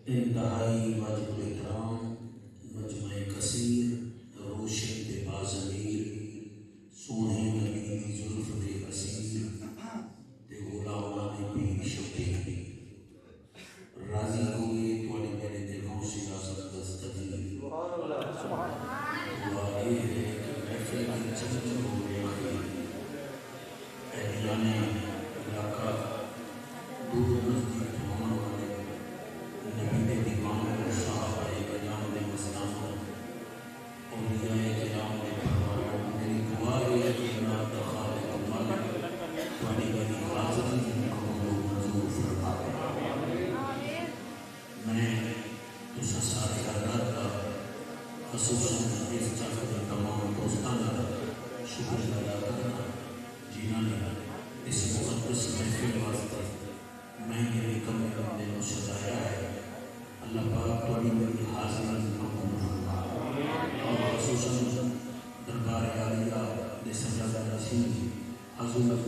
انتہائی واجب الاحترام مجمع کثیر روشن تے بازمیر سونے نبی دی زلف دے اسیر تے غلامان پیر شبیر راضی ہوئے تواڈے میرے تے غوث اعظم دستگیر دعا یہ ہے کہ محفل کی چمچم ہو گیا اہلیان علاقہ دور نزدیک ہونے والے نبی دے دیوانوں صحابہ کرام دے مستانوں اولیاء کرام دے پروانوں میری دعا ہے کہ اللہ تعالی مالک تواڈی میری حاضری قبول و منظور فرمائے۔ میں تساں سارے حضرات کا خصوصاً اس چرچ کے تمام دوستان کا شکریہ ادا کرنا جنہوں نے اس مقدس محفل واسطے میں یہ کمرے اپنے کو سجایا ہے۔ اللہ پاک تواڈی میری حاضری قبول فرمائے اور خصوصاً دربار عالیہ دے سجادہ نشین حضرت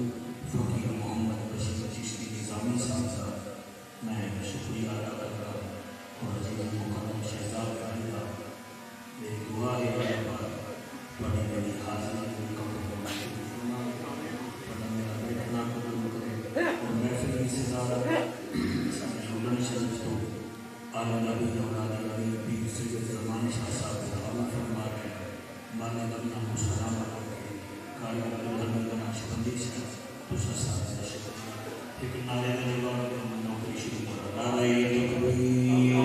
فقیر محمد بشیر چشتی نظامی صاحب کا میں شکریہ ادا کرتا اور عزیز مکرم شہزاد کا میری دعا ہے اللہ پاک تواڈی میری حاضری قبول فرمائے، تواڈا میرا بیٹھنا قبول کرے اور محفل کی سزا شریف تو آل نبی اولاد علی پیر سید زمان شاہ صاحب کا حوالہ فرما کے مانے دنیا کو سلام کرتے کالی الحمد نقشبندی سے تسا سارے کا شکریہ۔ ایک نعرے میں جواب کے ہم نوکری شروع کرا نعرہ تکبیر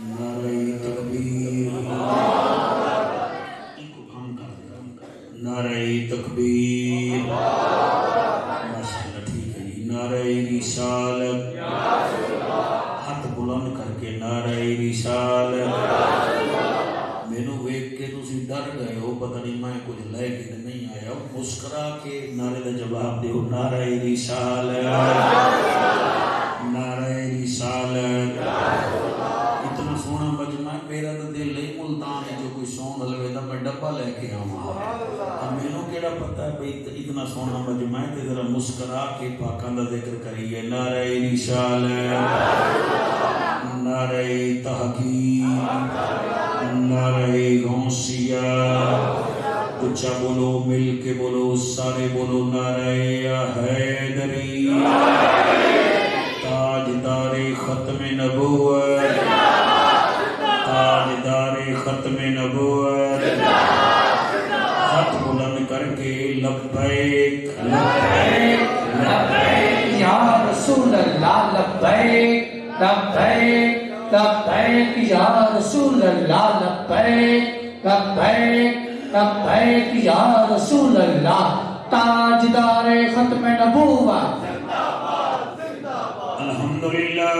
نعرہ تکبیر ان کو کام کر دیا نعرہ تکبیر ماشاءاللہ ٹھیک ہے جی نعرہ رسالت ہاتھ بلند کر کے نعرہ رسالت مینوں ویکھ کے تسی ڈر گئے ہو پتہ نہیں میں کچھ لے کے نہیں آیا مسکرا کے نعرے کا جواب دیو نعرہ رسالت نعرہ رسالت اتنا سونا مجمع میرا تو دل نہیں ملتان ہے جو کوئی سون لگے تو میں ڈبہ لے کے آواں مینوں کیڑا پتہ ہے بھئی اتنا سونا مجمع ہے تے ذرا مسکرا کے پاکاں دا ذکر کریے نعرہ رسالت نعرہ تحقیق نعرہ غوثیہ اچھا بولو مل کے بولو سارے بولو نعرہ حیدری تاجدار ختم نبوت تاجدار ختم نبوت ہاتھ بلند کر کے لبیک لبیک لبیک یا رسول اللہ لبیک لبیک لبیک یا رسول اللہ لبیک لبیک لبیک یا رسول اللہ تاجدار ختم نبوت الحمدللہ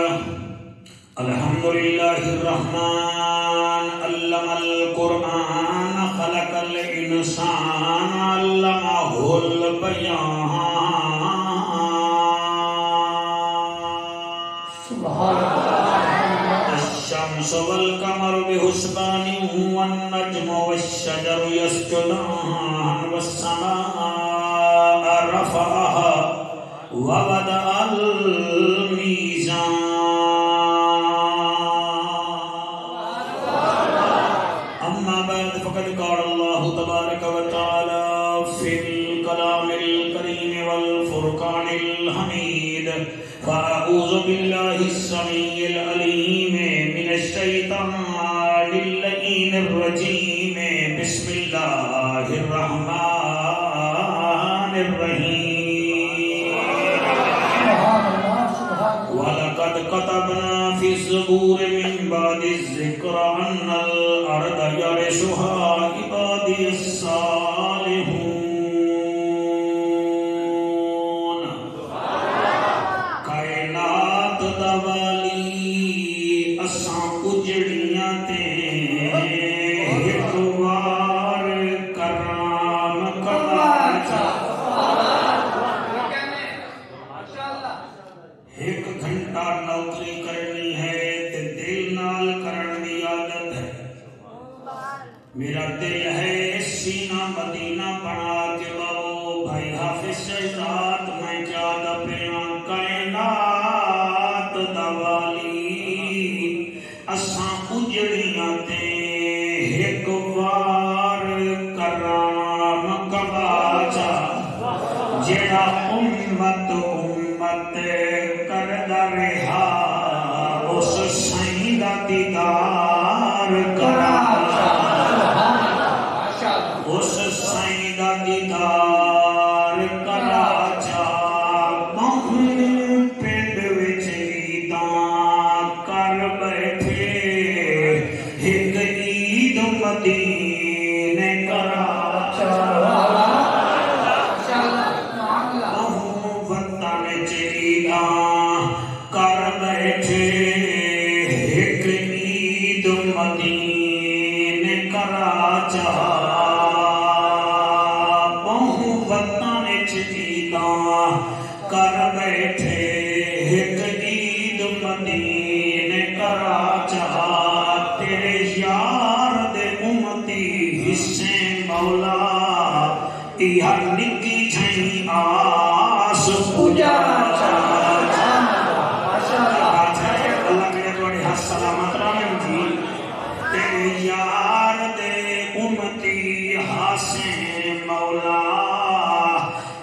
الحمدللہ الرحمن علم القرآن خلق الانسان علمہ البیان سبحان اللہ الشمس والقمر بحسبان والنجم والشجر يسجدان والسماء رفعها ووضع الميزان أما بعد فقد قال الله تبارك وتعالى في الكلام الكريم والفرقان الحميد فأعوذ بالله السميع العليم من الشيطان اللعين الرجيم بسم الله الرحمن الرحيم ولقد كتبنا في الزبور من بعد الذكر أن الأرض يرثها عبادي الصالحون کائنات دا والی اساں اجڑیاں تے ایک وار کرام کرا ایک گھنٹہ نوکری کرنی ہے تے دل نال کرن دی عادت ہے میرا دل ہے سینہ مدینہ بنا کے باؤ بھائی حافظ شہزاد میں کیا دا پیان کائنات دا والی جڑا امت امت کردا رہا اس سائیں دا دیدار کرا اس سائیں دا دیدار کرا جا بہن پنڈ وچ عیداں کر بیٹھے ایک عید مدینے کرا کر بیٹھے ایک عید مدینے کرا چاہا بہو وطن عیداں کر بیٹھے ایک عید مدینے کرا چاہا تیرے یار دے امتی حصے مولا یہ نکی جھئی آس پوجا سلامت رحم جی تیرے یار دے امتی حسین مولا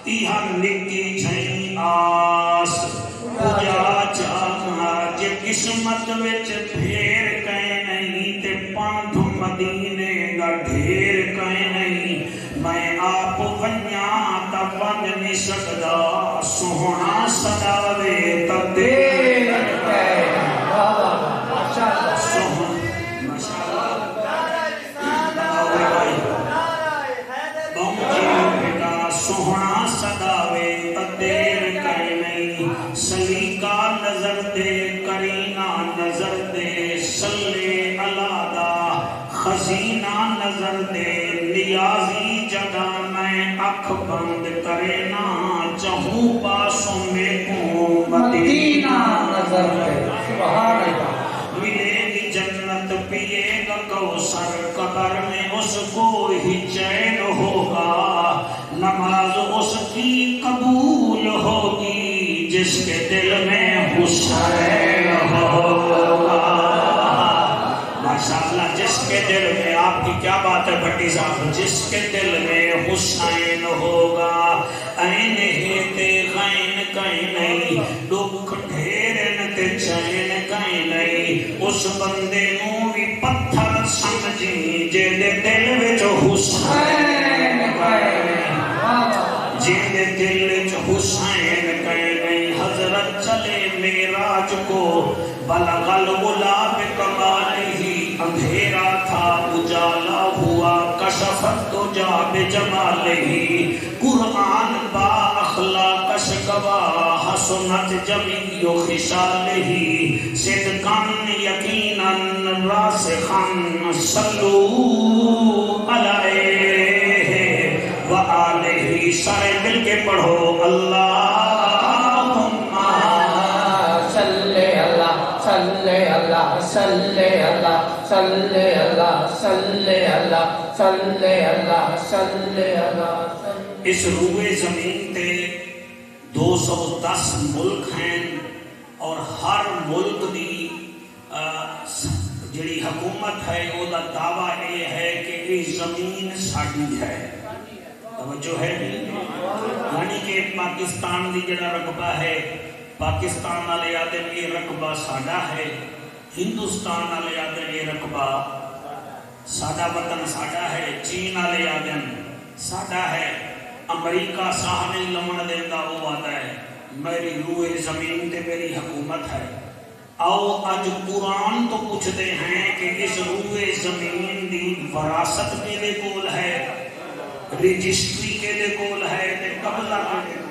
یہ نکی جھئی آس پوجا چاہا جے قسمت وچ پھیر کہیں نہیں تے پانٹھ مدینے گا ڈھیر کہیں نہیں میں آپ ونیاں تا ون نہیں سکدا سوہنا سداوے تا دیر سوہنا سداوے تدیر کر نہیں سلیقہ نظر دے کرینہ نظر دے صلی اللہ دا خزینہ نظر دے نیازی جگہ میں اکھ بند کرے نا چہوں پاسوں میں کو مدینہ نظر دے سبحان اللہ ملے گی جنت پیے گا کوثر قبر میں اس کو ہی چین ہوگا نماز اس کی قبول ہوگی جس کے دل میں حسین ہوگا ماشاءاللہ جس کے دل میں آپ کی کیا بات ہے بھٹی صاحب جس کے دل میں حسین ہوگا این ہی تے غین کہیں نہیں دکھ ڈھیرن تے چین کہیں نہیں اس بندے نو بھی پتھر سمجھی جے دے دل وچ حسین جیندے دل وچ حسین کہیں نہیں حضرت چلے معراج کو بلغ العلا بکمالہ اندھیرا تھا اجالا ہوا کشفت تجا بجمالہ قرآن با اخلاق گواہ حسنت جمیع خصالہ صدقاً یقیناً راسخاً صلو علیہ وآلہ سارے مل کے پڑھو اللہم صلی اللہ صلی اللہ صلی اللہ صلی اللہ صلی اللہ صلی اللہ صلی اللہ اس روئے زمین تے 210 ملک ہیں اور ہر ملک دی جڑی حکومت ہے وہ دا دعویٰ یہ ہے کہ یہ زمین ساڈی ہے توجہ ہے یعنی کہ پاکستان دی جڑا رقبہ ہے پاکستان والے آتے ہیں یہ رقبہ ساڈا ہے ہندوستان والے آتے ہیں یہ رقبہ ساڈا وطن ساڈا ہے چین والے آتے ہیں ساڈا ہے امریکہ ساہ نہیں لمن دیتا وہ آتا ہے میری روح زمین تے میری حکومت ہے آؤ آج قرآن تو پوچھتے ہیں کہ اس روح زمین دی وراثت کے دے کول ہے رجسٹری کے دے کول ہے تے قبضہ کے دے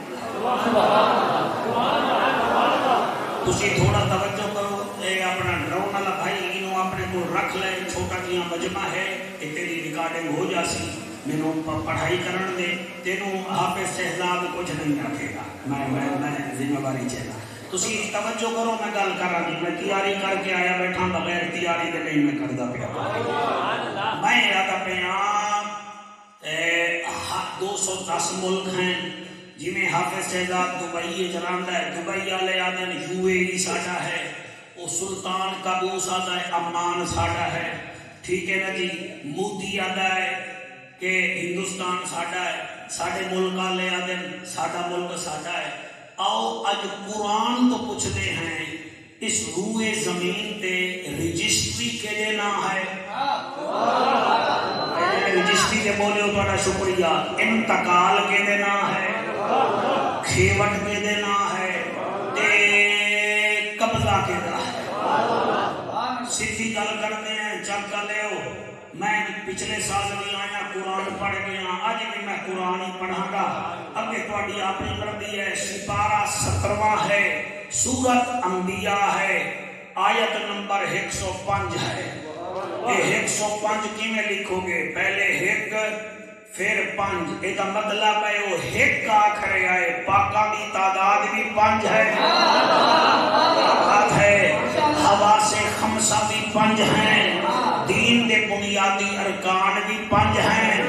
تسی تھوڑا توجہ کرو اے اپنا ڈرون والا بھائی انہوں اپنے کو رکھ لے چھوٹا کیا مجمع ہے کہ تیری ریکارڈنگ ہو جاسی میں پڑھائی کرن دے تینوں حافظ شہزاد کچھ نہیں رکھے گا میں ذمہ داری چاہیے تسی توجہ کرو میں گل کر رہا میں تیاری کر کے آیا بیٹھا بغیر تیاری دے نہیں میں کردا پیا میں ارادہ پیا 210 ملک ہیں جی میں حافظ شہزاد دبئی جراندا ہے دبئی والے آدھے یو اے ای ساڈا ہے وہ سلطان قابوس آتا ہے عمان ساڈا ہے ٹھیک ہے نا جی مودی آتا ہے کہ ہندوستان ساڈا ہے، ساڈے ملک والے آدھے ساڈا ملک ساڈا ہے. آؤ اج قرآن تو پوچھتے ہیں اس روئے زمین تے رجسٹری کے نام ہے. رجسٹری کے بولے ہو تھوڑا شکریہ. انتقال کے نام ہے، کھیوٹ کے نام ہے، تے قبضہ کے نام ہے. سیدھی گل کرتے ہیں چل لے ہو. میں پچھلے سال بھی آیا قرآن پڑھ گیا، اج بھی میں قرآن ہی پڑھاں گا. اگے تھوڑی اپنی مرضی ہے. سپارہ 17واں ہے، سورت انبیاء ہے، آیت نمبر 105 ہے. یہ 105 کیویں لکھو گے؟ پہلے 1 پھر 5. یہ مطلب ہے وہ 1 آخر آئے. پاکاں دی تعداد بھی 5 ہے، ہوا سے خمسہ بھی 5 ہیں، دین دے بنیادی ارکان بھی 5 ہیں،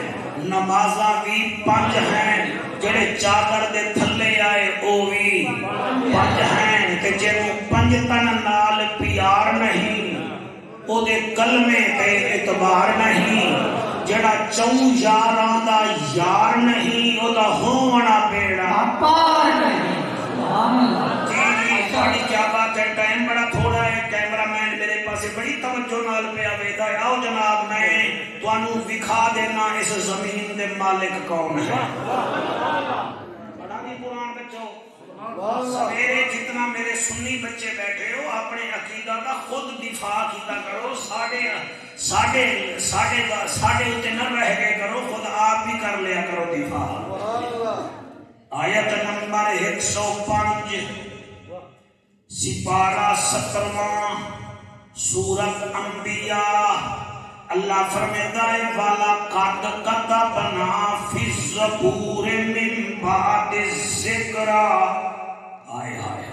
نمازاں بھی 5 ہیں، جڑے چادر دے تھلے آئے او بھی 5 ہیں. تے جنوں 5 تن نال پیار نہیں او دے کلمے تے اعتبار نہیں. جڑا 4 یاراں دا یار نہیں او دا ہونا بیڑا پار نہیں. تھوڑی کیا بات ہے. ٹائم بڑا تھوڑا ہے. کیمرہ مین میرے پاسے بڑی توجہ نال پیا ویدا ہے. آؤ جناب میں تانوں دکھا دینا اس زمین دے مالک کون ہے. بڑا بھی قرآن بچو. سویرے جتنا میرے سنی بچے بیٹھے ہو اپنے عقیدہ کا خود دفاع کیتا کرو. ساڑھے اتنے نہ رہ گئے کرو، خود آپ بھی کر لیا کرو دفاع. آیت نمبر 105 سپارہ 17واں سورت انبیاء. اللہ فرماتا ہے والا قد کتبنا فی الزبور من بعد الذکر. آئے ہائے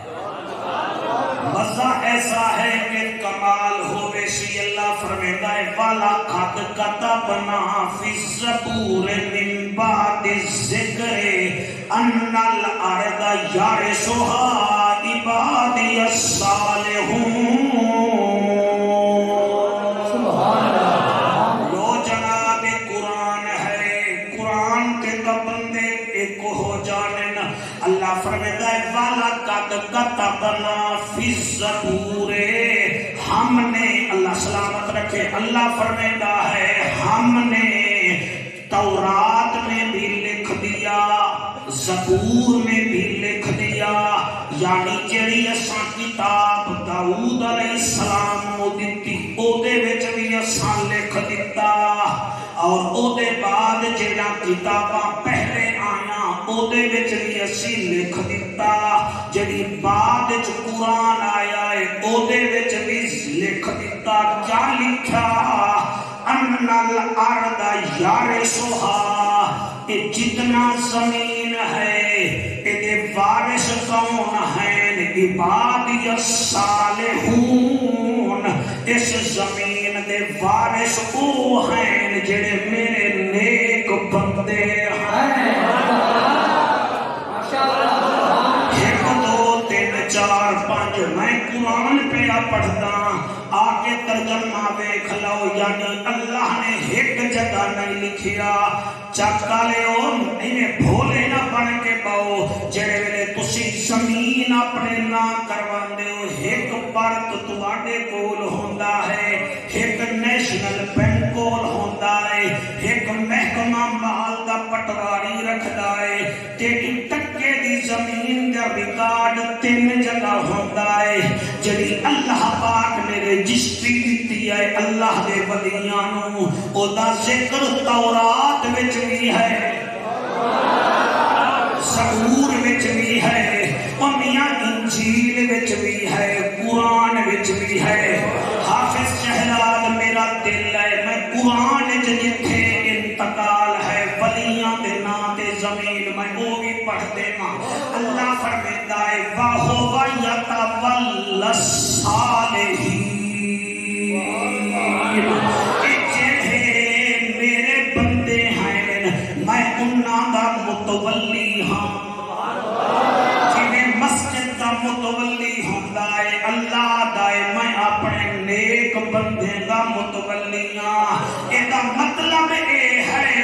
مزہ ایسا ہے کہ کمال ہوئے سی. اللہ فرماتا ہے والا قد کتبنا فی الزبور من بعد الذکر ان الارض یرثها عبادی الصالحون. لو جناب قرآن ہے، قرآن کے بندے ایک ہو جانن. اللہ فرماتا ہے والا قد کتبنا فی الزبور، ہم نے، اللہ سلامت رکھے، اللہ فرماتا ہے ہم نے تورات میں بھی لکھ دیا، زبور میں بھی لکھ دیا. یعنی جڑی اساں کتاب داؤد علیہ السلام نو دتی او دے وچ بھی اساں لکھ دتا، اور او دے بعد جڑا کتاباں پہلے آیا او دے وچ بھی اسی لکھ دتا. جڑی بعد وچ قرآن آیا ہے او دے وچ بھی لکھ دتا. کیا لکھا؟ ان الارض یرثها، کہ جتنا زمین ہے اے وارث کون ہیں؟ عبادی الصالحون. اس زمین دے وارث او ہیں جڑے میرے نیک بندے ہیں. 1 2 3 4 5 میں قرآن پہ پڑھتا آگے ترجمہ دیکھ لو. یعنی اللہ نے ایک جگہ نہیں لکھیا. چکا لے انہیں بھولے نہ بن کے پاؤ. جڑے ویلے تسی زمین اپنے نہ کرواندے ہو، ایک پرت تواڈے کول ہوندا ہے، ایک نیشنل بینک کول ہوندا ہے، ایک محکمہ مال دا پٹواری رکھدا ہے. تیری ٹکے دی زمین دا ریکارڈ 3 جگہ ہوندا ہے. جڑی اللہ پاک نے رجسٹری دتی ہے اللہ دے ولیاں نو، او دا ذکر تورات وچ بھی ہے، زبور وچ بھی ہے، میاں انجیل وچ بھی ہے، قرآن وچ بھی ہے. حافظ شہزاد میرا دل ہے، میں قرآن وچ جتھے انتقال ہے ولیاں دے نام تے زمین میں وہ بھی پڑھ دینا. اللہ فرماتا ہے وَهُوَ يَتَوَلَّى الصَّالِحِينَ. میرے بندے ہیں میں انہاں دا متولی ہاں. مسجد کا متولی ہوتا ہے اللہ دا ہے، میں اپنے نیک بندے دا متولیاں ادا مطلب اے ہے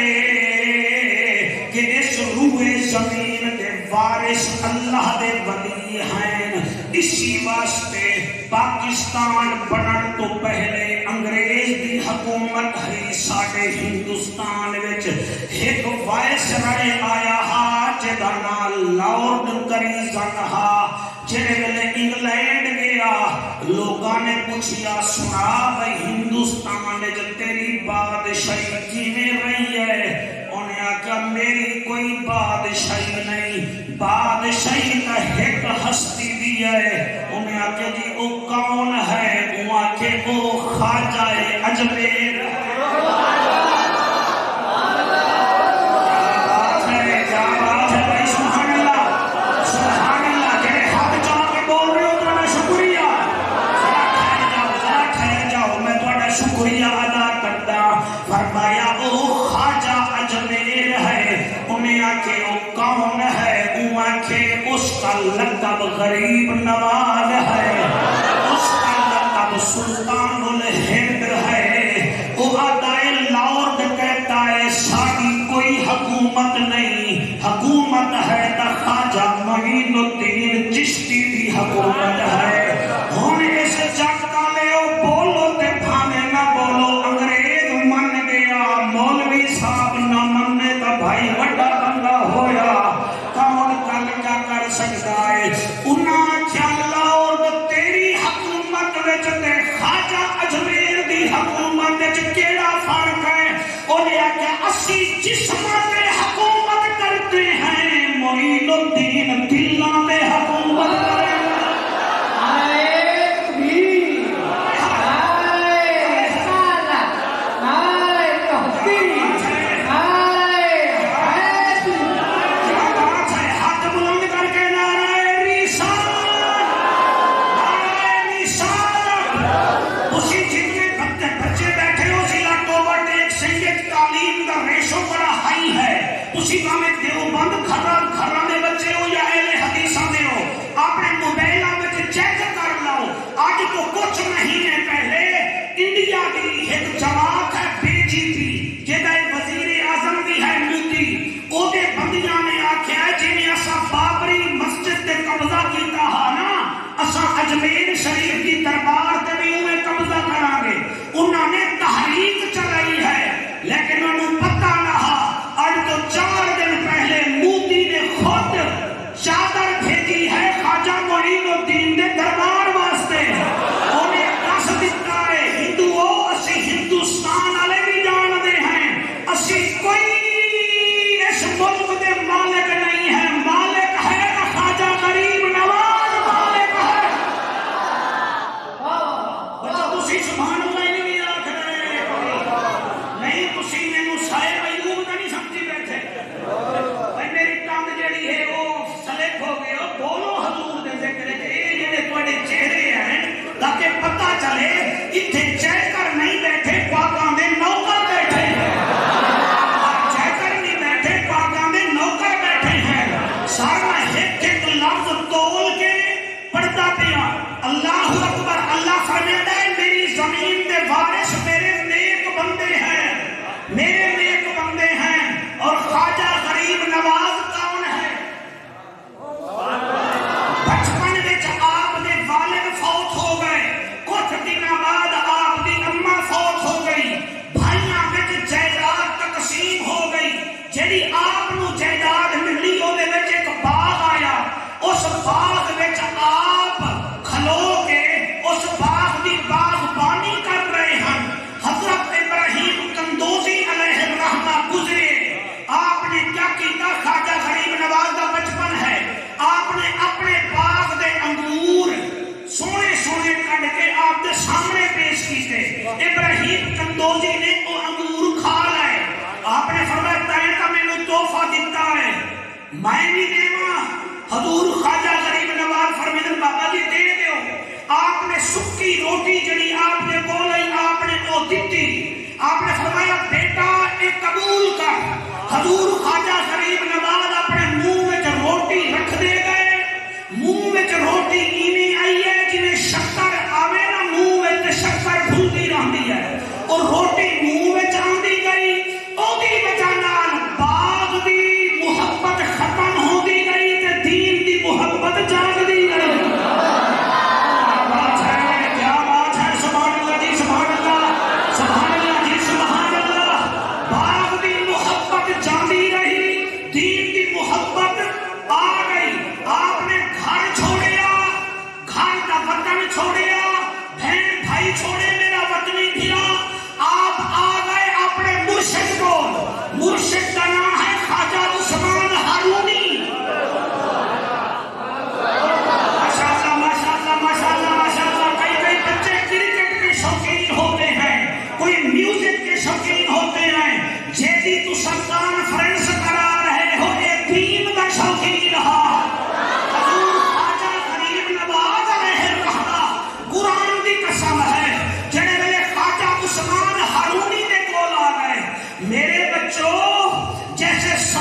کہ اس روئے زمین دے وارث اللہ دے ولی ہیں اسی واسطے پاکستان بنن تو پہلے انگریز دی حکومت ہے ساڈے ہندوستان وچ ایک وائس رائے آیا ہا جدا نام لارڈ کریزن ہا جڑے ویلے انگلینڈ گیا لوگاں نے پوچھیا سنا بھائی ہندوستان وچ تیری بادشاہی کیویں رہی ہے انہیں آکھیا میری کوئی بادشاہی نہیں بادشاہی کا ایک ہستی بھی ہے انہیں آکھیا جی وہ کون ہے وہ آکھے وہ خواجہ اجمیر اس کا لقب غریب نواز ہے اس کا لقب سلطان الہند ہے وہ آدائے لارڈ کہتا ہے ساری کوئی حکومت نہیں حکومت ہے تا خواجہ معین الدین چشتی دی حکومت ہے ہم اس جگ کا لے بولو تے بھانے نہ بولو انگریز من گیا مولوی صاحب نہ مننے تا بھائی وڈا بندہ ہویا کون کل کیا کر سکتا ہے انہاں چلا اور تیری حکومت وچ تے خواجہ اجمیر دی حکومت وچ کیڑا فرق ہے انہیں آکھیا اسی جسماں تے حکومت کرتے ہیں معین الدین دلاں تے حکومت کرتے ہیں دیوبند گھراں دے بچے ہو یا اہل حدیثاں دے ہو اپنے موبائلاں وچ چیک کر لو اج تو کچھ مہینے پہلے انڈیا دی ایک جماعت ہے بی جے پی جہدا وزیر اعظم بھی ہے مودی او دے بندیاں نے آکھیا جویں اساں بابری مسجد تے قبضہ کیتا ہا نا اساں اجمیر شریف دی دربار تے بھی اوویں قبضہ کراں گے انہاں نے تحریک چلائی ہے لیکن انہوں پتہ نہ ہا آج تو 4 دن پہلے مودی نے خود چادر بھیجی ہے خواجہ معین الدین دے دربار واسطے انہیں دس دیتا ہے ہندوؤں اسی ہندوستان والے بھی جان دے ہیں اسی کوئی اس ملک دے مالک نہیں ہے مالک ہے خواجہ غریب نواز مالک ہے بچہ تسی سبحان اللہ نہیں آکھ رہے نہیں تسی مینوں سائے ایوب کا نہیں سمجھی بیٹھے بھائی میری ٹنگ جڑی ہے وہ سلیک ہو گئے ہو بولو حضور دے ذکر کے یہ جڑے تواڈے چہرے ہیں تاکہ پتہ چلے اتنے چیکر نہیں بیٹھے پاکاں دے نوکر بیٹھے ہیں چیکر نہیں بیٹھے پاکاں دے نوکر بیٹھے ہیں سارا ایک ایک لفظ تول کے پڑھتا پیا اللہ اکبر اللہ فرماتا ہے میری زمین دے وارث میرے نیک بندے ہیں میرے نیک بندے ہیں اور خواجہ غریب نواز کون ہے بچپن وچ آپ دے والد فوت ہو گئے کچھ دن بعد آپ دی اماں فوت ہو گئی بھائیاں وچ جائیداد تقسیم ہو گئی جڑی آپ نو جائیداد ملی اودے وچ ایک باغ آیا اس باغ وچ آپ کھلو کے اس باغ دی باغبانی کر رہے ہیں حضرت ابراہیم کندوزی علیہ الرحمہ گزرے آپ نے کیا کیتا خواجہ غریب نواز کا بچپن ہے آپ نے اپنے باغ دے انگور سونے سونے کٹ کے آپ دے سامنے پیش کیتے ابراہیم کندوزی نے وہ انگور کھا لائے آپ نے فرمایا تائیں کا میں نے تحفہ دیتا ہے میں بھی دیواں حضور خواجہ غریب نواز فرمیدن بابا جی دے دیو آپ نے سکی روٹی جڑی آپ نے بولی آپ نے وہ دیتی آپ نے فرمایا بیٹا ایک قبول کر حضور خواجہ غریب نواز اپنے منہ میں روٹی رکھ دے گئے منہ میں روٹی ایویں آئی ہے جنہیں شکر آوے نا منہ میں شکر بھولتی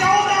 14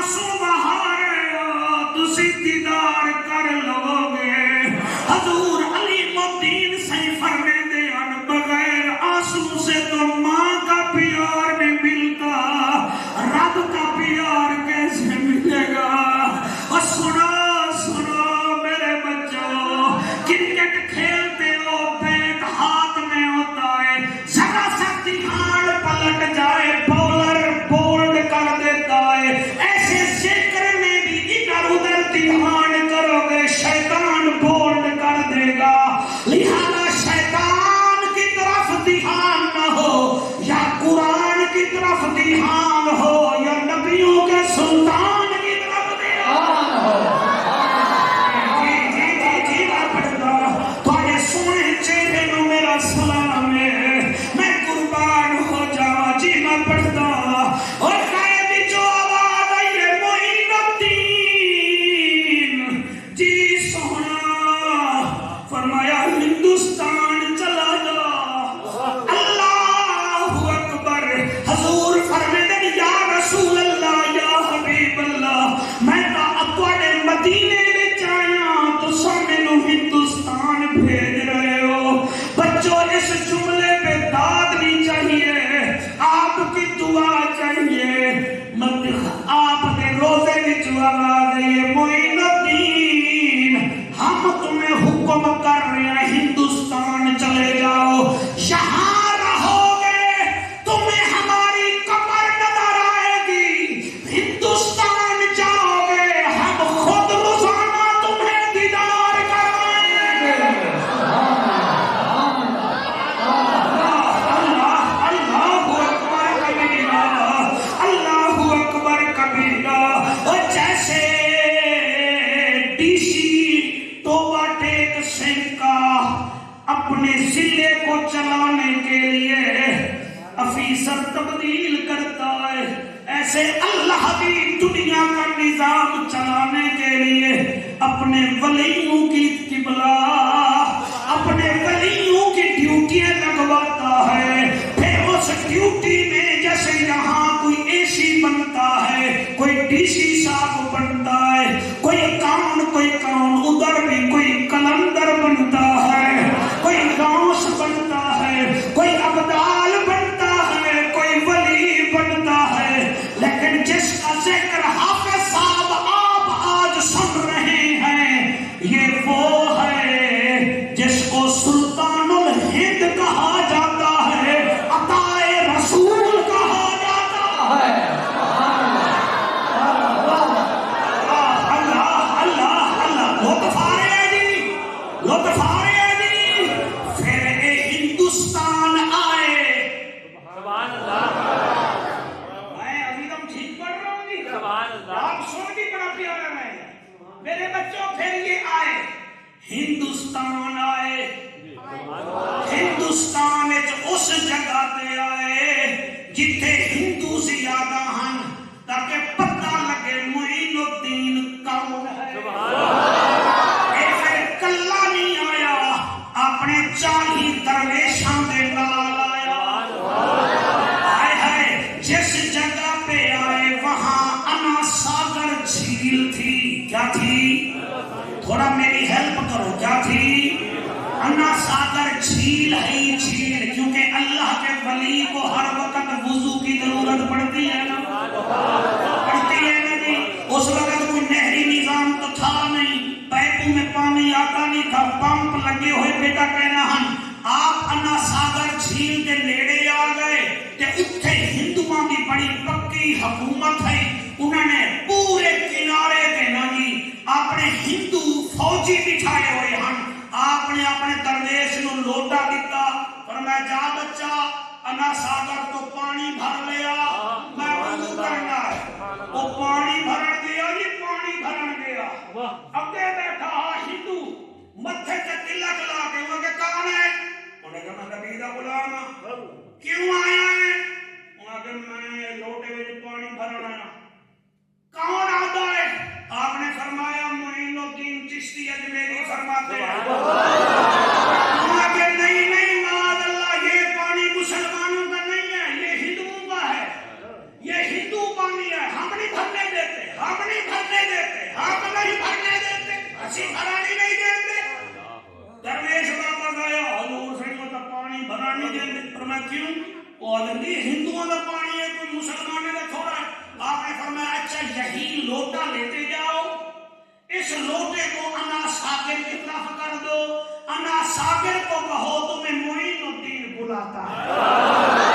آنسو بہارے تسی دیدار کر لو گے حضور علی الدین سے فرمے دے ان بغیر آنسو سے تو ماں کا پیار نہیں ملتا رب کا پیار کیسے ملے گا اور سنو میرے بچوں کرکٹ کھیلتے ہو بیٹ ہاتھ میں ہوتا ہے ذرا سا دھیان پلٹ جائے بولر بولڈ کر دیتا ہے ایسے ذکر میں بھی ادھر ادھر دھیان کرو گے شیطان بولڈ کر دے گا لہذا شیطان کی طرف دھیان نہ ہو یا قرآن کی طرف دھیان ہو یا نبیوں کے سلطان کی طرف دھیان ہو جی میں پڑھتا تھوڑے سونے چہرے نو میرا سلام ہے میں قربان ہو جاؤں جی میں پڑھتا اور قائد جو آواز آئی ہے معین الدین جی سونا فرمایا ہندوستان چلا جا اللہ اکبر حضور فرمائے یا رسول اللہ یا حبیب اللہ میں تا اپنے مدینے میں آیا تو سامنے ہندوستان بھیج رہے ہو بچوں اس جملے پہ داد نہیں چاہیے آپ کی دعا چاہیے آپ کے روزے میں جو آواز ہے معین الدین ہم تمہیں حکم کر رہے ہیں ہندوستان چلے جاؤ یہاں رہو گے تمہیں ہماری کمر نظر آئے گی ہندوستان جاؤ گے ہم خود روزانہ تمہیں دیدار کروائیں گے اللہ اکبر کبیرہ اور جیسے ڈی سی توبہ ٹیک سنگھ کا اپنے ضلع کو چلانے کے لیے افیسر تبدیل کرتا ہے ایسے اللہ بھی دنیا کا نظام چلانے کے لیے اپنے ولیوں کی قبلہ اپنے ولیوں کی ڈیوٹیاں لگواتا ہے پھر اس ڈیوٹی میں جیسے یہاں کوئی اے سی بنتا ہے کوئی ڈی سی صاحب بنتا ہے کوئی کون ادھر بھی کوئی کلندر بنتا ہے کوئی غوث بنتا ہے کوئی ابدال بنتا ہے کوئی ولی بنتا ہے لیکن جس کا ذکر حافظ صاحب آپ آج سن رہے ہیں یہ وہ ہے جس کو سلطان الہند کہا جاتا ہے عطائے رسول کہا جاتا ہے لطف آ رہے ہیں جی پھر ہندوستان آئے میں ابھی تم ٹھیک پڑھ رہا ہوں جی آپ سن کے بڑا پیارا ہے میرے بچوں پھر یہ آئے ہندوستان آئے ہندوستان اس جگہ تے آئے جتھے ہندو زیادہ ہیں تاکہ پتہ لگے معین الدین کون ہے کلا نہیں آیا اپنے 40 درویشاں دے نال آیا ہے جس جگہ پہ آئے وہاں انا ساگر جھیل تھی کیا تھی تھوڑا میری ہیلپ کرو کیا تھی انا ساگر جھیل ہے جھیل کیونکہ اللہ کے ولی کو ہر وقت وضو کی ضرورت پڑتی ہے نا جی اس وقت کوئی نہری نظام تو تھا نہیں پیپوں میں پانی آتا نہیں تھا پمپ لگے ہوئے بیٹا کہنا ہم آپ انا ساگر جھیل کے نیڑے آ گئے کہ اتھے ہندوؤں کی بڑی پکی حکومت ہے انہوں نے پورے کنارے کے نا جی اپنے ہندو فوجی بٹھائے ہوئے ہم آپ نے اپنے درویش نو لوٹا دیتا فرمایا جا بچہ انا ساگر تو پانی بھر لیا میں وضو کرنا ہے وہ پانی بھرن گیا یہ پانی بھرن گیا اگے بیٹھا ہندو متھے سے تلک لا کے وہ کہ کون ہے انہوں نے کہا میں نبی دا غلام ہاں کیوں آیا ہے انہوں نے کہا میں لوٹے میں پانی بھرن آیا کون آتا ہے آپ نے فرمایا معین الدین چشتی اجمیری فرماتے ہیں انہوں نے کہا نہیں معاذ اللہ یہ پانی مسلمانوں کا نہیں ہے یہ ہندوؤں کا ہے یہ ہندو پانی ہے ہم نہیں بھرنے دیتے اسی بھرانی نہیں دیں گے درویش واپس آیا حضور سے کو تو پانی بھرا نہیں دیں گے پر میں کیوں وہ آدمی ہندوؤں کا پانی ہے کوئی مسلمانوں کا تھوڑا ہے آپ نے فرمایا اچھا یہی لوٹا لیتے جاؤ اس لوٹے کو انا ساگر کی طرف کر دو انا ساگر کو کہو تمہیں معین الدین بلاتا ہے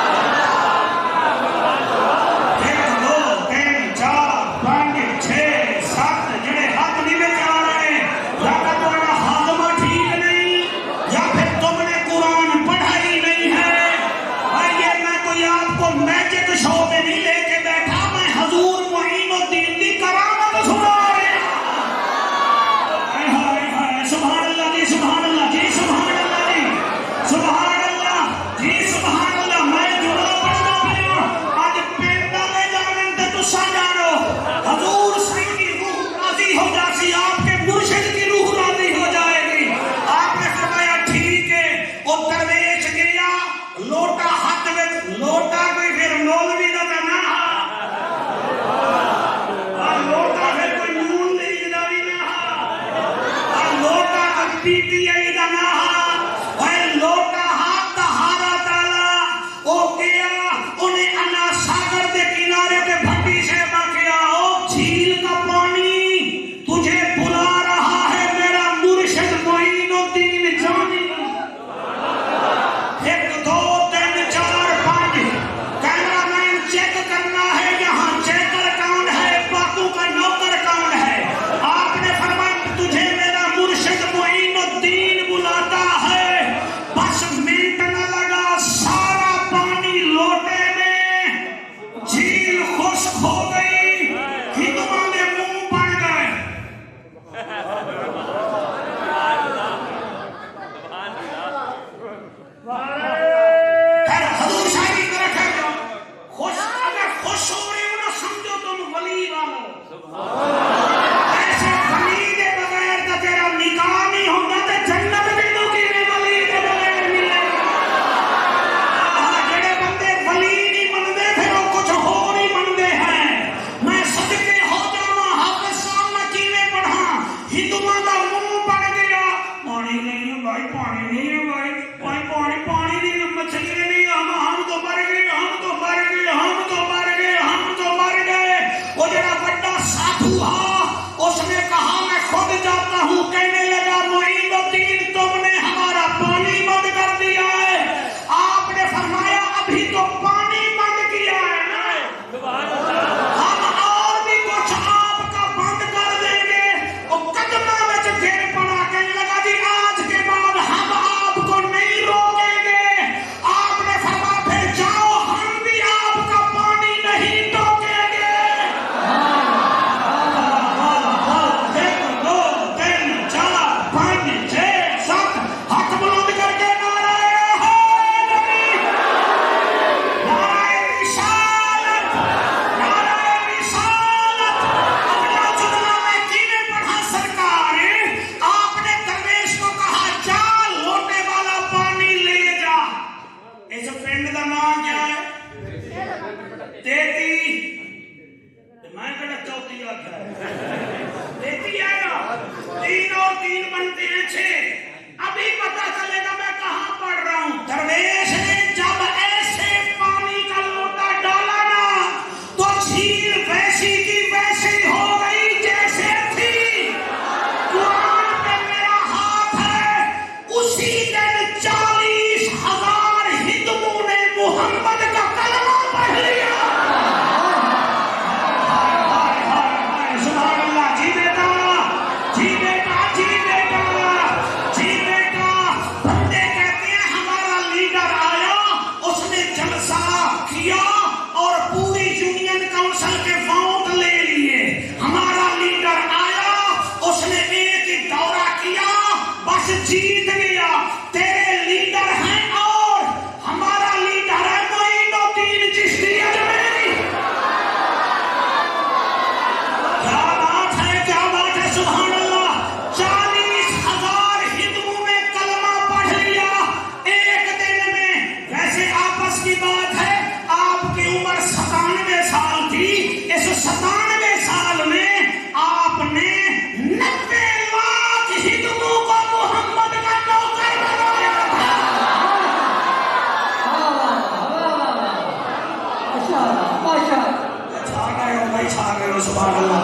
کے چھا گئے ہو. سبحان اللہ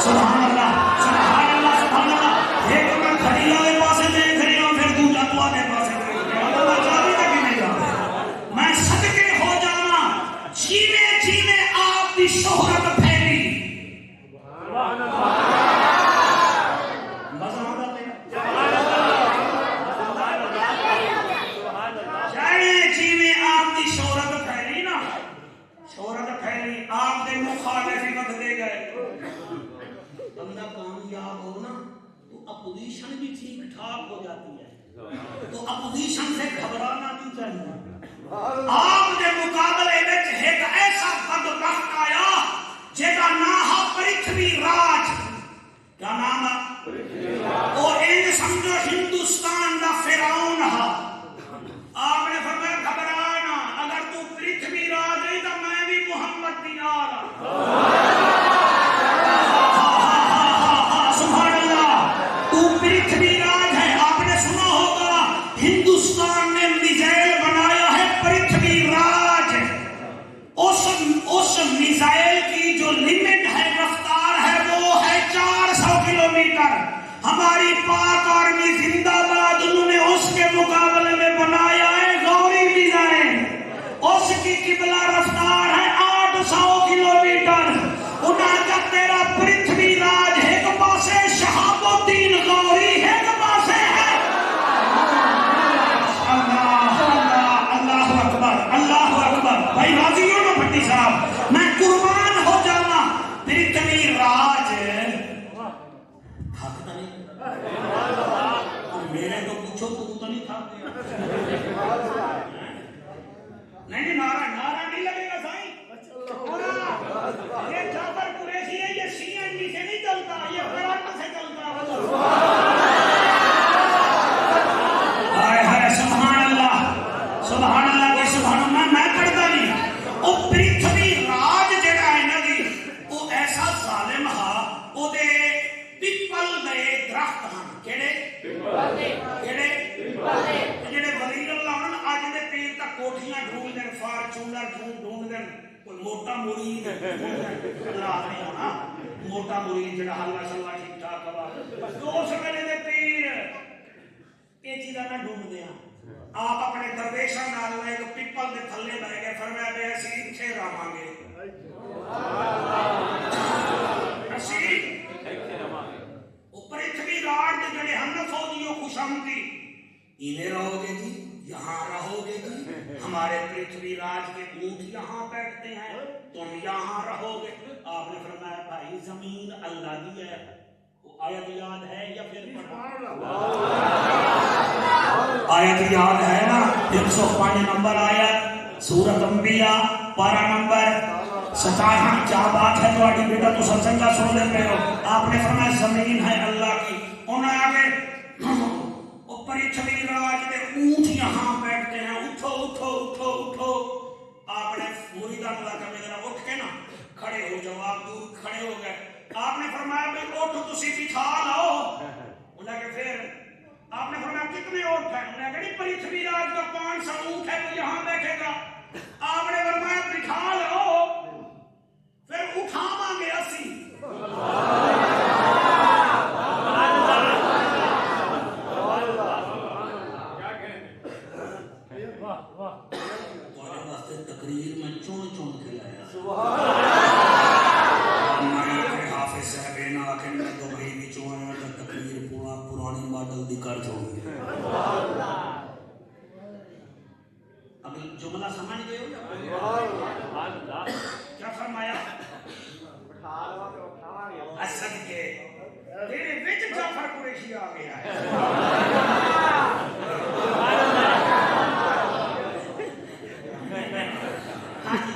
سبحان اللہ سبحان اللہ سبحان اللہ. ایک میں کھڑی والے پاسے دیکھ رہی ہوں پھر دوسرا تو آنے پاسے دیکھ رہی ہوں. اللہ جانے تک ہی نہیں جاتے. میں صدقے ہو جانا جینے جینے آپ کی شہرت پھیلی. آپ دے مخالفی بدلے گئے. بندہ کامیاب ہو نا تو اپوزیشن بھی ٹھیک ٹھاک ہو جاتی ہے. تو اپوزیشن سے گھبرانا نہیں چاہیے. آپ دے مقابلے وچ ایک ایسا بدبخت آیا جہاں نام ہے پرتھوی راج. کیا نام ہے؟ وہ ان سمجھو ہندوستان دا فرعون ہے. آپ نے فرمایا گھبرانا, اگر تو پرتھوی راج ہے تو میں بھی محمد دی نال. سبحان اللہ. تو پرتھوی راج ہے. آپ نے سنا ہوگا ہندوستان نے میزائل بنایا ہے پرتھوی راج. اس میزائل کی جو لمٹ ہے, رفتار ہے, وہ ہے 400 کلومیٹر. ہماری پاک آرمی زندہ باد, انہوں نے اس کے مقابلے میں بنایا ہے غوری میزائل. اس کی قبلہ رفتار ہے 800 کلومیٹر. انہاں کا تیرا پرتھوی راج ایک پاسے شہاب الدین غوری ایک پاسے ہے. اللہ اللہ اللہ اکبر اللہ اکبر. بھائی راضی ہو نا بھٹی صاحب, میں قربان ہو جانا. پرتھوی راج میرے تو پوچھو تو نہیں تھا. نہیں نعرہ نہیں لگے گا سائیں. یہ جعفر قریشی ہے, یہ CNG سے نہیں چلتا, یہ فرانس سے چلتا. ہائے ہائے سبحان اللہ سبحان اللہ کے سبحان اللہ. میں پڑھتا نہیں. وہ پرتھوی راج جڑا ہے نا جی, وہ ایسا ظالم ہے. وہ دے پیپل دے درخت ہیں. کیڑے کیڑے جڑے وزیر اللہ ہن اج دے پیر تک کوٹھیاں ڈھونڈ دین, فارچونر ڈھونڈ دین. کوئی موٹا مرید اللہ نہیں ہونا, موٹا مرید جڑا حلہ شلہ ٹھیک ٹھاک ہوا. تو اس ویلے دے پیر یہ چیزاں نہ ڈھونڈ دیا. آپ اپنے درویشاں نال ایک پیپل دے تھلے بیٹھ کے فرمایا بے اسی اتھے رہاں گے. اسی پرتھوی راج کے جڑے ہم فوجیوں خوشامدی, انہیں رہو گے جی, یہاں رہو گے جی. ہمارے پرتھوی راج کے اونٹ یہاں بیٹھتے ہیں, تم یہاں رہو گے. آپ نے فرمایا بھائی زمین اللہ دی ہے. وہ آیت یاد ہے یا پھر آیت یاد ہے نا؟ 105 نمبر آیت سورۃ انبیاء پارہ نمبر 57. کیا بات ہے تمہاری بیٹا, تو سب سنگا سن لیتے ہو. آپ نے فرمایا زمین ہے اللہ کی. انہیں آگے پرتھوی راج کے اونٹ یہاں بیٹھتے ہیں, اٹھو اٹھو اٹھو اٹھو. آپ نے مریدہ ملاقہ میں ذرا اٹھ کے نا کھڑے ہو جاؤ. آپ دور کھڑے ہو گئے. آپ نے فرمایا بھائی اٹھ تسی بٹھا لاؤ. انہیں کہ پھر آپ نے فرمایا کتنے اونٹ ہیں؟ انہیں کہ نہیں پرتھوی راج کا 500 اونٹ ہے, تو یہاں بیٹھے گا. آپ نے فرمایا بٹھا لاؤ, پھر اٹھاواں گے اسی. تقریر میں چون چون کے لایا. میں حافظ صاحب نے آخر میں دبئی بھی چون تقریر پرانی ماڈل دی کر چھوڑی. اب جملہ سمجھ گئے ہو کیا فرمایا؟ اسد کے تیرے وچ جعفر قریشی آ گیا ہے.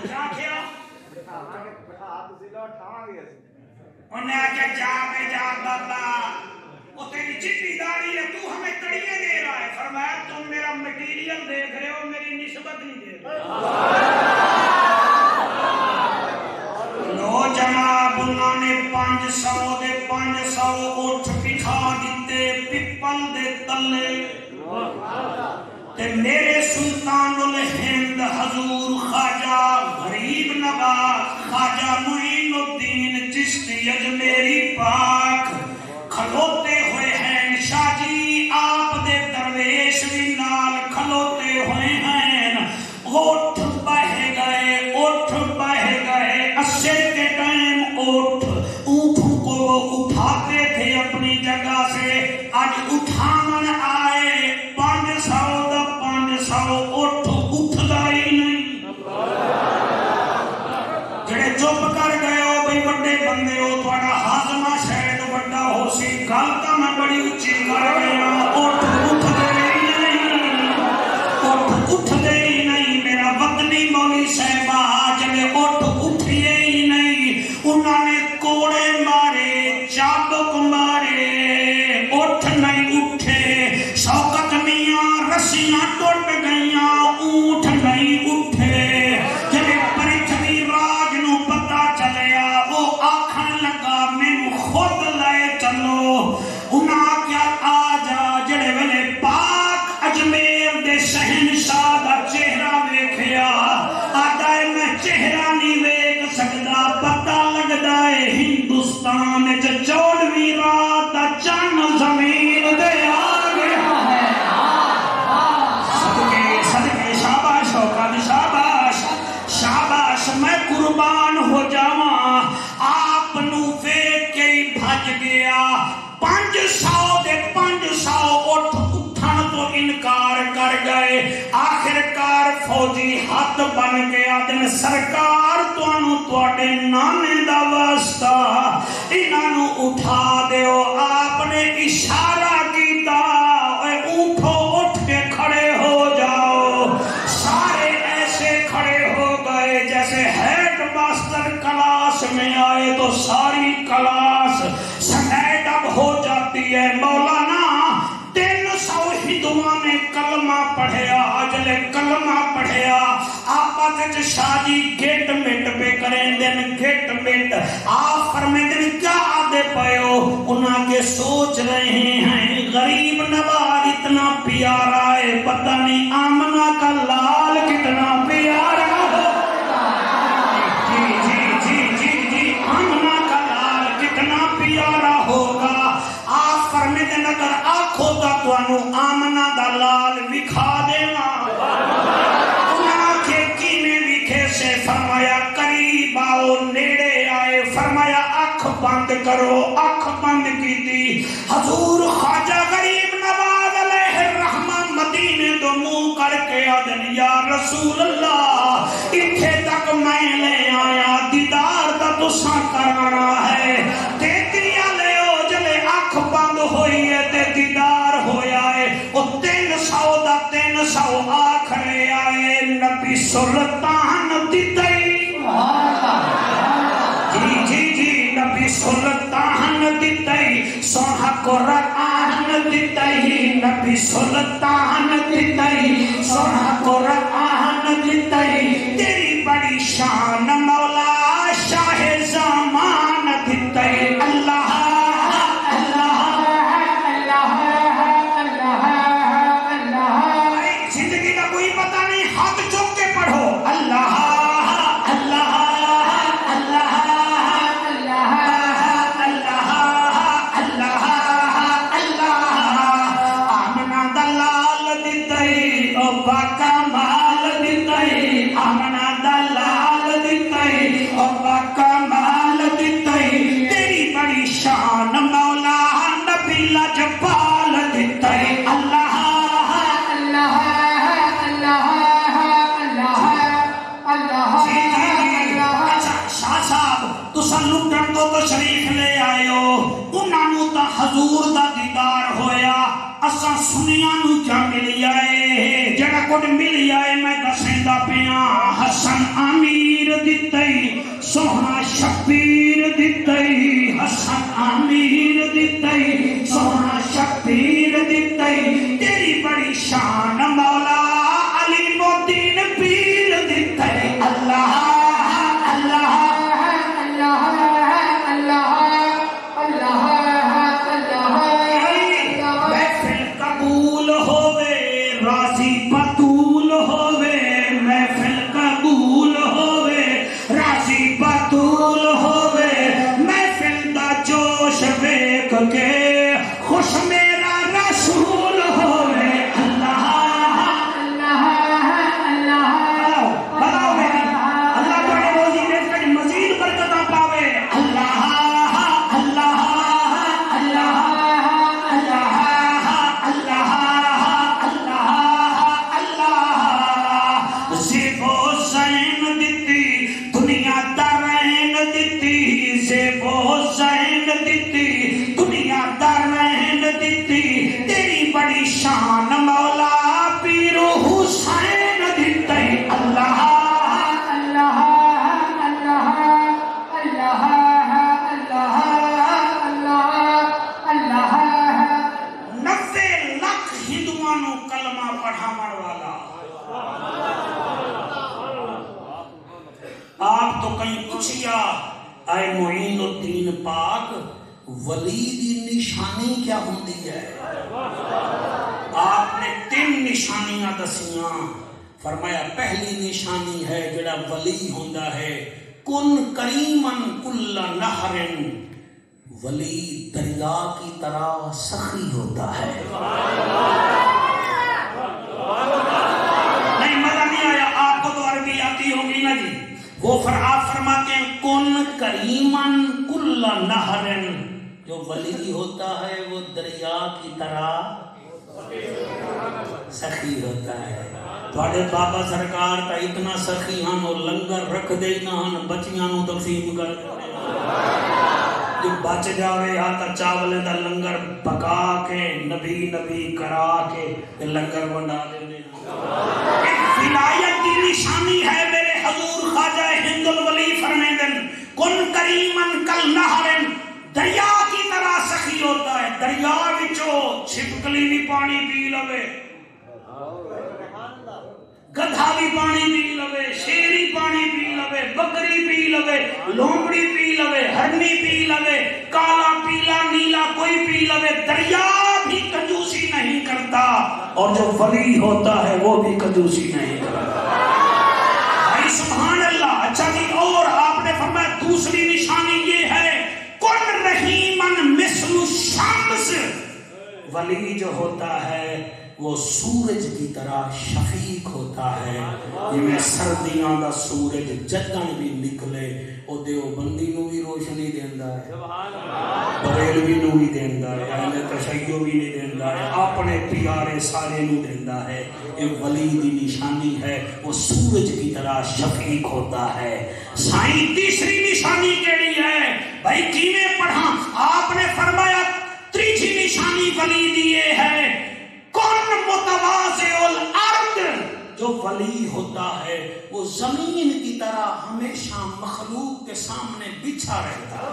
کیا کیا انہیں آکے جا میں جا بابا, وہ تیری چٹی داڑھی ہے, تو ہمیں تڑیے دے رہا ہے. فرمایا تم میرا مٹیریل دیکھ رہے ہو, میری نسبت نہیں دیکھ رہے. لو جناب انہوں نے 500 دے 500 اٹھ بٹھا دیتے پیپل دے تلے. تے میرے سلطان الہند حضور خواجہ غریب نواز خواجہ معین الدین تھوڑا ہاضمہ شاید بڑا ہو سی گل تو میں بڑی اچھی کر گیا اٹھ اٹھتے ہی نہیں میرا وطنی مولی صاحبہ جلے اٹھئے ہی نہیں انہوں نے کوڑے مارے چابک مارے اٹھ نہیں اٹھے شوکت میاں رسیاں ٹوٹ گئیاں اونٹ نہیں اٹھے جلے پرتھوی راج نو پتا چلیا وہ آکھن لگا مینوں خود لے چلو انہاں کیا آ جا جڑے ویلے پاک اجمیر دے شہنشاہ دا چہرہ ویکھیا آدا ہے میں چہرہ نہیں ویکھ سکدا پتہ لگدا ہے ہندوستان وچ 14ویں رات دا چن زمین دے آ گیا ہے صدقے شاباش اوقات شاباش شاباش میں قربان ہو جاواں آپ نو ویکھ کے ہی بھج گیا 500 اٹھن تو انکار کر گئے آخرکار فوجی ہاتھ بن گیا دن سرکار تواڈے نانے دا واسطہ انہاں اٹھا دیو آپ نے اشارہ کیتا اٹھو اٹھ کے کھڑے ہو جاؤ سارے ایسے کھڑے ہو گئے جیسے ہیڈ ماسٹر کلاس میں آئے تو ساری کلاس سمیٹ اب ہو جاتی ہے مولانا 300 ہندوؤں نے کلمہ پڑھیا جلے کلمہ پڑھیا آپس وچ شاہ جی گٹ مٹ پہ کریں دن گٹ مٹ آپ فرمائیں دن کیا آدھے پہو انہاں کے سوچ رہے ہیں غریب نواز اتنا پیارا ہے پتہ نہیں آمنہ کا لال کتنا پیارا ہو جی آمنہ کا لال کتنا پیارا ہوگا آپ فرمائیں دن اگر آنکھوں تا توانو آمنہ دا لال وکھا دینا انہاں کے کینے وکھے سے فرمایا قریب آؤ نیڑے آئے فرمایا اکھ بند کرو اکھ بند کی تھی حضور خواجہ غریب نواز علیہ الرحمہ مدینے تو منہ کر کے آدن یا رسول اللہ اتھے تک میں لے آیا دیدار دا تساں کرانا ہے دیکھیا لے او جلے اکھ بند ہوئی ہے تے دیدار ہویا ہے او 300 دا 300 آکھرے آئے نبی سلطان دیتائی جی نبی سلطان دیتائی سونا قرآن دیتائی نبی سلطان دیتائی سونا قرآن دیتائی تیری بڑی شان مولا شاہ زمان دیتائی اللہ زندگی کا کوئی پتہ نہیں ہاتھ چوک کے پڑھو اللہ شریف لے آئے ہو انہوں تا حضور دا دیدار ہویا اساں سنیاں نو کیا ملی آئے جڑا کچھ ملی آئے میں دسیندا پیاں حسن امیر دتئی سونا شبیر دتئی حسن امیر دتئی سونا شبیر دتئی تیری بڑی شان مولا علی الدین پیر دتئی اللہ پاک ولی دی نشانی کیا ہوندی ہے؟ آپ نے 3 نشانیاں دسیاں. فرمایا پہلی نشانی ہے جڑا ولی ہوندا ہے کن کریمن کل نہر، ولی دریا کی طرح سخی ہوتا ہے. نہیں مزہ نہیں آیا آپ کو تو عربی آتی ہوگی نا جی. وہ آپ فرماتے ہیں کن کریمن کل نہر، جو ولی ہوتا ہے وہ دریا کی طرح سخی ہوتا ہے. تھوڑے بابا سرکار تا اتنا سخی ہن وہ لنگر رکھ دے نہ ہن بچیاں نو تقسیم کر دے. جو بچ جاوے یا تا چاولے دا لنگر پکا کے نبی کرا کے لنگر بنا دے. ولایت کی نشانی ہے میرے حضور خواجہ ہند الولی فرمیندن کن کریمن کل نہر، دریا کی طرح سخی ہوتا ہے. دریا وچوں چھپکلی بھی پانی پی لوے، گدھا بھی پانی پی لوے، شیری پانی پی لوے، بکری پی لوے، لومڑی پی لوے، ہرنی پی لوے، کالا پیلا نیلا کوئی پی لوے، دریا بھی کنجوسی نہیں کرتا اور جو ولی ہوتا ہے وہ بھی کنجوسی نہیں کرتا. بھائی سبحان اللہ. اچھا جی اور آپ نے فرمایا دوسری نشانی یہ ہے کن رحیمن مثل الشمس، ولی جو ہوتا ہے وہ سورج کی طرح شفیق ہوتا ہے. جویں سردیاں دا سورج جدن بھی نکلے او دیوبندی نو بھی روشنی دیندا ہے، بریلوی نو بھی دیندا ہے، اہل تشیع بھی نہیں دیندا ہے، اپنے پیارے سارے نو دیندا ہے. یہ ولی دی نشانی ہے، وہ سورج کی طرح شفیق ہوتا ہے. سائیں تیسری نشانی کیڑی ہے بھائی کیویں پڑھاں؟ آپ نے فرمایا تیسری نشانی ولی دی ہے کن متواضع الارض، جو ولی ہوتا ہے وہ زمین کی طرح ہمیشہ مخلوق کے سامنے بچھا رہتا ہے.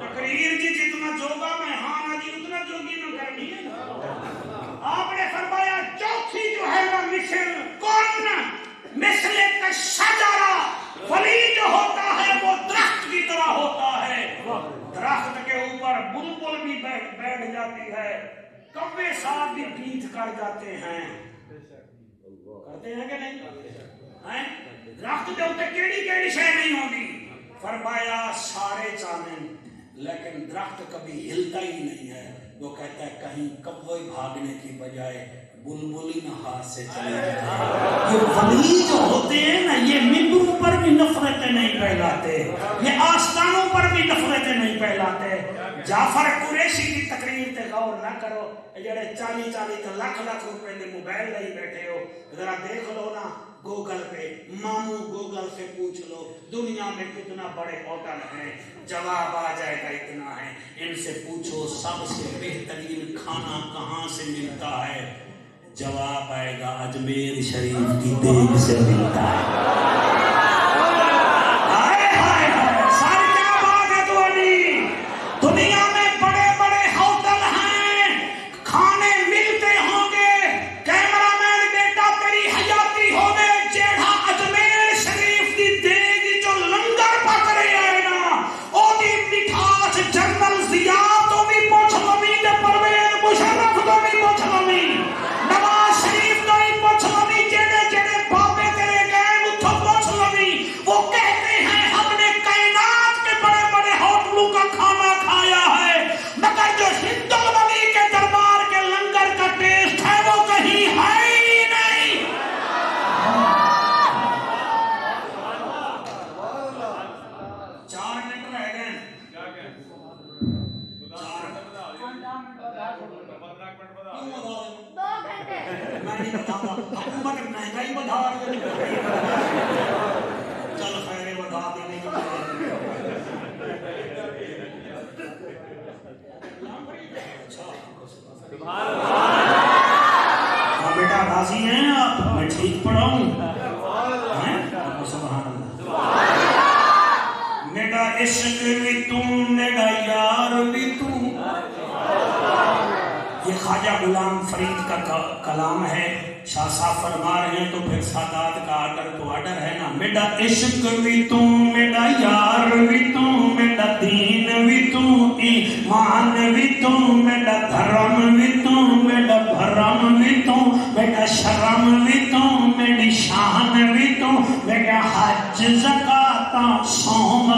تقریر جی جتنا جوگا میں ہاں نا جی اتنا جوگی نہ کرنی ہے. آپ نے فرمایا چوتھی جو ہے وہ مثل کن مثل الشجرہ، ولی جو ہوتا ہے وہ درخت کی طرح ہوتا ہے. درخت کے اوپر بلبل بھی بیٹھ جاتی ہے، کوے صاحب بھی پیٹھ کر جاتے ہیں. کرتے ہیں کہ نہیں؟ درخت کے اوپر کیڑی شے نہیں ہوگی. فرمایا سارے چاہیں لیکن درخت کبھی ہلتا ہی نہیں ہے. وہ کہتا ہے کہیں کوے بھاگنے کی بجائے بلبل ہی نہ ہاتھ سے چلے جائے. یہ ولی جو ہوتے ہیں نا یہ ممبروں پر بھی نفرتیں نہیں پھیلاتے، یہ آستانوں پر بھی نفرتیں نہیں پھیلاتے. جعفر قریشی کی تقریر تے غور نہ کرو، جڑے 40 لاکھ روپے دے موبائل لے بیٹھے ہو، ذرا دیکھ لو نا گوگل پہ، ماموں گوگل سے پوچھ لو دنیا میں کتنا بڑے ہوٹل ہیں، جواب آ جائے گا اتنا ہے. ان سے پوچھو سب سے بہترین کھانا کہاں سے ملتا ہے، جواب آئے گا اجمیر شریف کی دیگ سے ملتا ہے. دنیا میں بڑے بڑے ہوٹل ہیں، کھانے ملتے ہوں گے، کیمرہ مین بیٹا تیری حیاتی ہوگے جیڑا اجمیر شریف کی دیگ جو لنگر پکڑے آئے نا او دی مٹھاس جنرل ضیاء تو بھی پوچھ لوی تے پرویز مشرف تو بھی پوچھ لوی، نواز شریف تو بھی پوچھ لوی، جڑے بابے تیرے گئے اتھوں پوچھ لوی. وہ کہتے ہیں ہم نے کائنات کے بڑے بڑے ہوٹلوں کا کھانا کھایا ہے مگر جو ہند الولی کے دربار کے لنگر کا ٹیسٹ ہے وہ کہیں ہے ہی نہیں. چار منٹ رہ گئے. میں نہیں بتاتا حکومت مہنگائی بڑھا رہی ہے. چل خیر بتا دینے کی بیٹا راضی ہیں آپ؟ میں ٹھیک پڑھاؤں؟ سبحان اللہ. میرا عشق بھی تم، میرا یار بھی تم. یہ خواجہ غلام فرید کا کلام ہے. شاہ صاحب فرما رہے ہیں تو پھر سادات کا آرڈر تو آرڈر ہے نا. میرا عشق بھی تم، میرا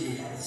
years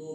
2